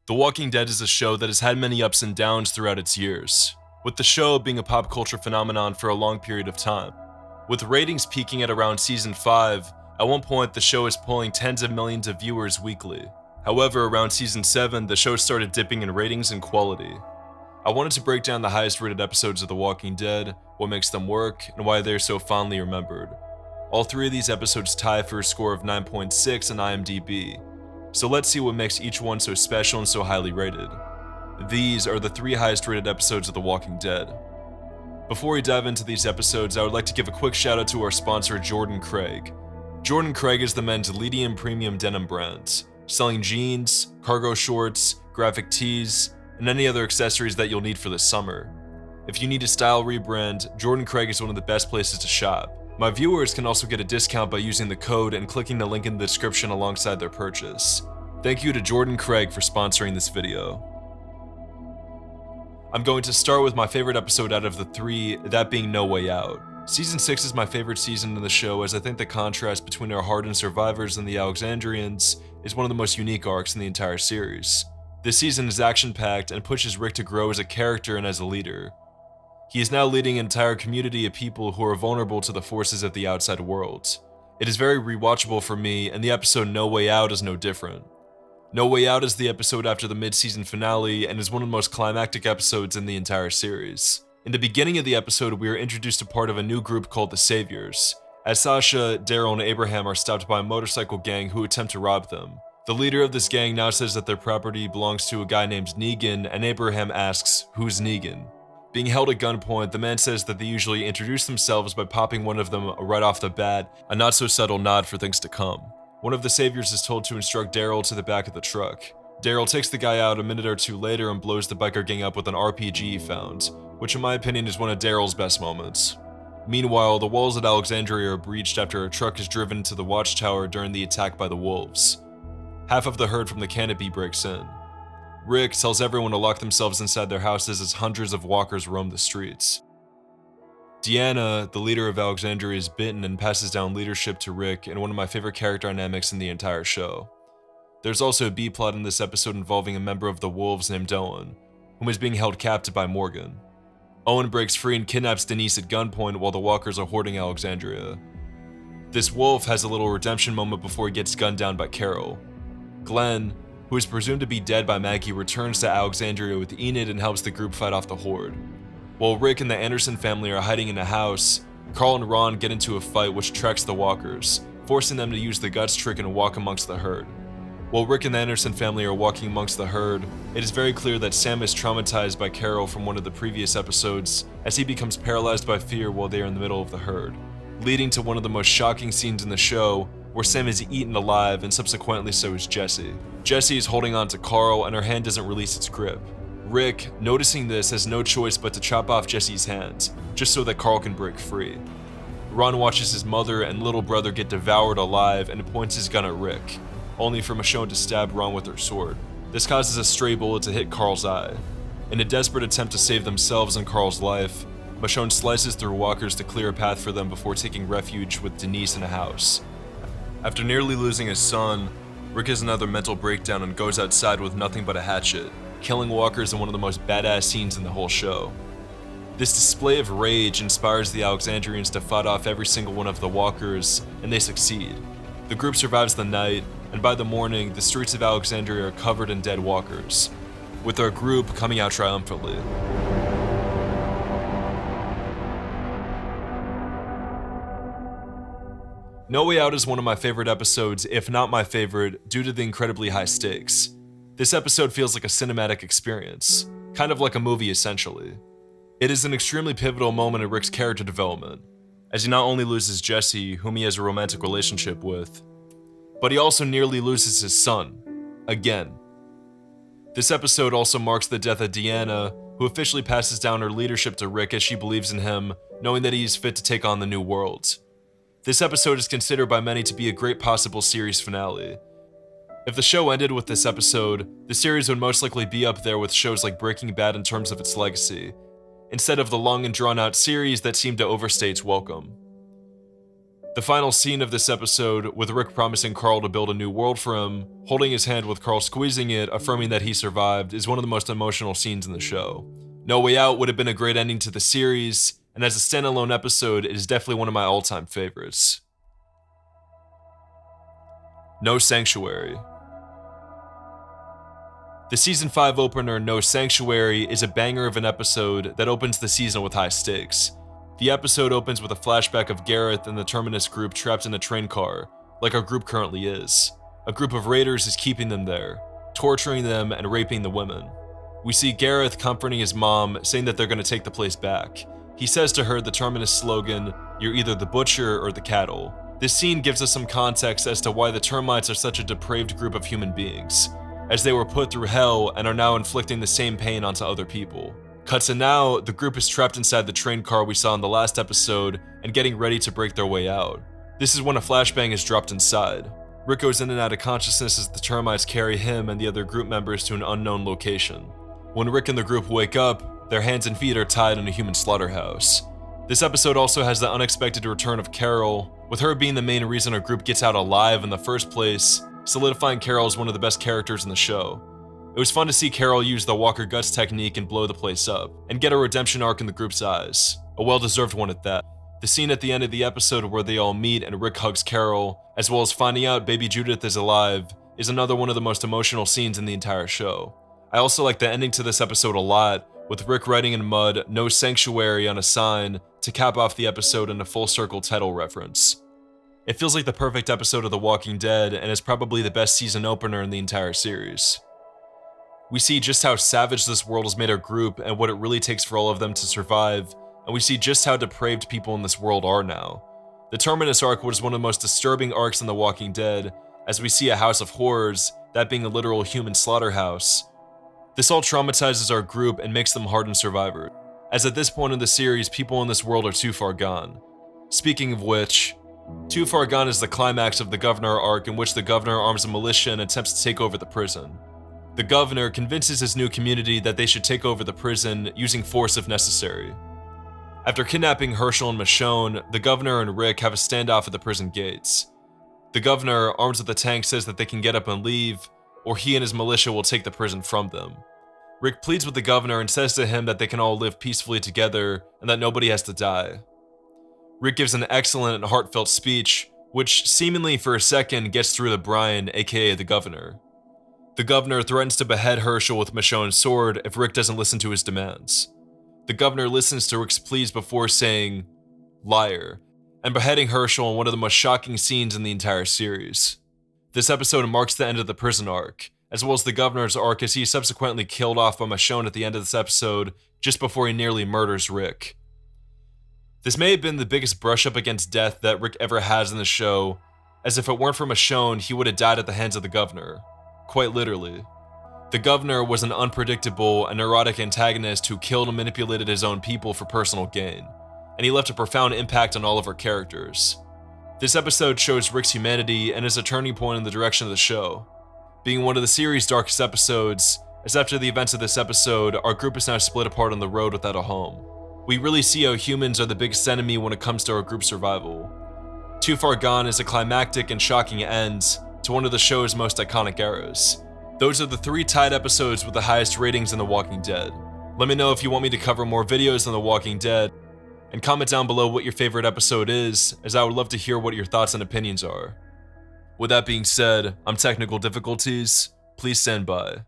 The Walking Dead is a show that has had many ups and downs throughout its years, with the show being a pop culture phenomenon for a long period of time. With ratings peaking at around season 5, at one point the show is pulling tens of millions of viewers weekly. However, around season 7, the show started dipping in ratings and quality. I wanted to break down the highest rated episodes of The Walking Dead, what makes them work, and why they're so fondly remembered. All 3 of these episodes tie for a score of 9.6 on IMDb, so let's see what makes each one so special and so highly rated. These are the 3 highest rated episodes of The Walking Dead. Before we dive into these episodes, I would like to give a quick shout out to our sponsor Jordan Craig. Jordan Craig is the men's leading premium denim brand, selling jeans, cargo shorts, graphic tees, and any other accessories that you'll need for this summer. If you need a style rebrand, Jordan Craig is one of the best places to shop. My viewers can also get a discount by using the code and clicking the link in the description alongside their purchase. Thank you to Jordan Craig for sponsoring this video. I'm going to start with my favorite episode out of the 3, that being No Way Out. Season 6 is my favorite season in the show, as I think the contrast between our hardened survivors and the Alexandrians is one of the most unique arcs in the entire series. This season is action-packed and pushes Rick to grow as a character and as a leader. He is now leading an entire community of people who are vulnerable to the forces of the outside world. It is very rewatchable for me, and the episode No Way Out is no different. No Way Out is the episode after the mid-season finale and is one of the most climactic episodes in the entire series. In the beginning of the episode, we are introduced to part of a new group called the Saviors, as Sasha, Daryl, and Abraham are stopped by a motorcycle gang who attempt to rob them. The leader of this gang now says that their property belongs to a guy named Negan, and Abraham asks, "Who's Negan?" Being held at gunpoint, the man says that they usually introduce themselves by popping one of them right off the bat, a not so subtle nod for things to come. One of the Saviors is told to instruct Daryl to the back of the truck. Daryl takes the guy out a minute or two later and blows the biker gang up with an RPG he found, which in my opinion is one of Daryl's best moments. Meanwhile, the walls at Alexandria are breached after a truck is driven into the watchtower during the attack by the wolves. Half of the herd from the canopy breaks in. Rick tells everyone to lock themselves inside their houses as hundreds of walkers roam the streets. Deanna, the leader of Alexandria, is bitten and passes down leadership to Rick in one of my favorite character dynamics in the entire show. There's also a B-plot in this episode involving a member of the Wolves named Owen, whom is being held captive by Morgan. Owen breaks free and kidnaps Denise at gunpoint while the walkers are hoarding Alexandria. This wolf has a little redemption moment before he gets gunned down by Carol. Glenn, who is presumed to be dead by Maggie, returns to Alexandria with Enid and helps the group fight off the horde. While Rick and the Anderson family are hiding in a house, Carl and Ron get into a fight which tracks the walkers, forcing them to use the guts trick and walk amongst the herd. While Rick and the Anderson family are walking amongst the herd, it is very clear that Sam is traumatized by Carol from one of the previous episodes, as he becomes paralyzed by fear while they are in the middle of the herd, leading to one of the most shocking scenes in the show, where Sam is eaten alive and subsequently so is Jesse. Jesse is holding on to Carl and her hand doesn't release its grip. Rick, noticing this, has no choice but to chop off Jesse's hands, just so that Carl can break free. Ron watches his mother and little brother get devoured alive and points his gun at Rick, only for Michonne to stab Ron with her sword. This causes a stray bullet to hit Carl's eye. In a desperate attempt to save themselves and Carl's life, Michonne slices through walkers to clear a path for them before taking refuge with Denise in a house. After nearly losing his son, Rick has another mental breakdown and goes outside with nothing but a hatchet, killing walkers in one of the most badass scenes in the whole show. This display of rage inspires the Alexandrians to fight off every single one of the walkers, and they succeed. The group survives the night, and by the morning, the streets of Alexandria are covered in dead walkers, with our group coming out triumphantly. No Way Out is one of my favorite episodes, if not my favorite, due to the incredibly high stakes. This episode feels like a cinematic experience, kind of like a movie essentially. It is an extremely pivotal moment in Rick's character development, as he not only loses Jesse, whom he has a romantic relationship with, but he also nearly loses his son, again. This episode also marks the death of Deanna, who officially passes down her leadership to Rick as she believes in him, knowing that he is fit to take on the new world. This episode is considered by many to be a great possible series finale. If the show ended with this episode, the series would most likely be up there with shows like Breaking Bad in terms of its legacy, instead of the long and drawn-out series that seemed to overstay its welcome. The final scene of this episode, with Rick promising Carl to build a new world for him, holding his hand with Carl squeezing it, affirming that he survived, is one of the most emotional scenes in the show. No Way Out would have been a great ending to the series, and as a standalone episode, it is definitely one of my all-time favorites. No Sanctuary. The Season 5 opener, No Sanctuary, is a banger of an episode that opens the season with high stakes. The episode opens with a flashback of Gareth and the Terminus group trapped in a train car, like our group currently is. A group of raiders is keeping them there, torturing them and raping the women. We see Gareth comforting his mom, saying that they're going to take the place back. He says to her the Terminus slogan, "You're either the butcher or the cattle." This scene gives us some context as to why the termites are such a depraved group of human beings, as they were put through hell and are now inflicting the same pain onto other people. Cut to now, the group is trapped inside the train car we saw in the last episode and getting ready to break their way out. This is when a flashbang is dropped inside. Rick goes in and out of consciousness as the termites carry him and the other group members to an unknown location. When Rick and the group wake up, their hands and feet are tied in a human slaughterhouse. This episode also has the unexpected return of Carol, with her being the main reason our group gets out alive in the first place, solidifying Carol as one of the best characters in the show. It was fun to see Carol use the Walker Guts technique and blow the place up, and get a redemption arc in the group's eyes. A well-deserved one at that. The scene at the end of the episode where they all meet and Rick hugs Carol, as well as finding out baby Judith is alive, is another one of the most emotional scenes in the entire show. I also like the ending to this episode a lot, with Rick writing in mud, "No Sanctuary" on a sign to cap off the episode in a full circle title reference. It feels like the perfect episode of The Walking Dead, and is probably the best season opener in the entire series. We see just how savage this world has made our group and what it really takes for all of them to survive, and we see just how depraved people in this world are now. The Terminus arc was one of the most disturbing arcs in The Walking Dead, as we see a house of horrors, that being a literal human slaughterhouse. This all traumatizes our group and makes them hardened survivors, as at this point in the series, people in this world are too far gone. Speaking of which, Too Far Gone is the climax of the Governor arc, in which the Governor arms a militia and attempts to take over the prison. The Governor convinces his new community that they should take over the prison, using force if necessary. After kidnapping Herschel and Michonne, the Governor and Rick have a standoff at the prison gates. The Governor, armed with a tank, says that they can get up and leave, or he and his militia will take the prison from them. Rick pleads with the Governor and says to him that they can all live peacefully together and that nobody has to die. Rick gives an excellent and heartfelt speech, which seemingly for a second gets through to Brian, aka the Governor. The Governor threatens to behead Herschel with Michonne's sword if Rick doesn't listen to his demands. The Governor listens to Rick's pleas before saying, "Liar," and beheading Herschel in one of the most shocking scenes in the entire series. This episode marks the end of the prison arc, as well as the Governor's arc, as he is subsequently killed off by Michonne at the end of this episode, just before he nearly murders Rick. This may have been the biggest brush up against death that Rick ever has in the show, as if it weren't for Michonne, he would have died at the hands of the Governor. Quite literally. The Governor was an unpredictable and neurotic antagonist who killed and manipulated his own people for personal gain, and he left a profound impact on all of our characters. This episode shows Rick's humanity and is a turning point in the direction of the show. Being one of the series' darkest episodes, as after the events of this episode, our group is now split apart on the road without a home. We really see how humans are the biggest enemy when it comes to our group's survival. Too Far Gone is a climactic and shocking end to one of the show's most iconic eras. Those are the 3 tied episodes with the highest ratings in The Walking Dead. Let me know if you want me to cover more videos on The Walking Dead, and comment down below what your favorite episode is, as I would love to hear what your thoughts and opinions are. With that being said, I'm Technical Difficulties, please stand by.